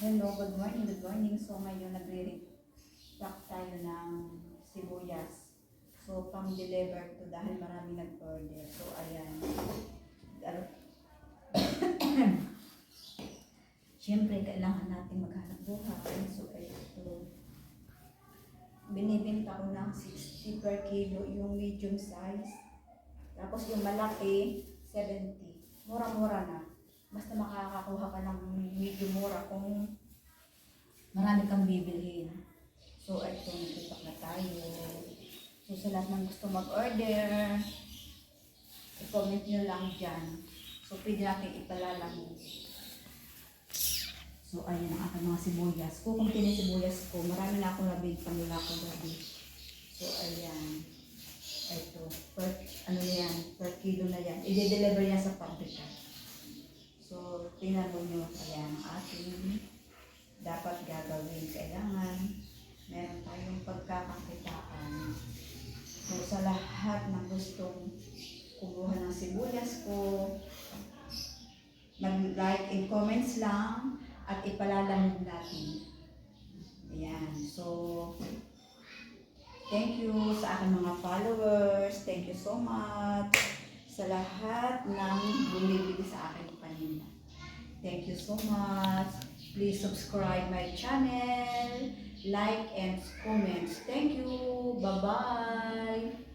Hello, good morning, good morning. So ngayon nagre-repack tayo ng sibuyas. So pang-deliver to dahil marami nag-order. So ayan. Siyempre kailangan natin maghanap buhay. So ito. Binibenta ko ng 60 per kilo yung medium size. Tapos yung malaki, 70. Mura-mura na. Basta makakakuha ka ng medyo mura kung marami kang bibilhin. So, ito, nagtipak na tayo. So, sa lahat ng gusto mag-order, i-comment nyo lang dyan. So, pwede natin ipalalang. So, ayan ang aking mga sibuyas. Kung na sibuyas ko, marami na akong nabenta mula ko gabi. So, ayan. Ito, per kilo na yan. I-deliver yan sa pabrika. So, tingnan mo nyo, ayan ang ating dapat gagawin. Kailangan meron tayong pagkakakitaan. So, sa lahat ng gustong kumuha ng sibuyas ko, mag-like and comments lang at ipalalamig natin. Ayan. So, thank you sa aking mga followers. Thank you so much sa lahat ng bumibili sa aking paninda. Thank you so much. Please subscribe my channel, like and comments. Thank you. Bye-bye.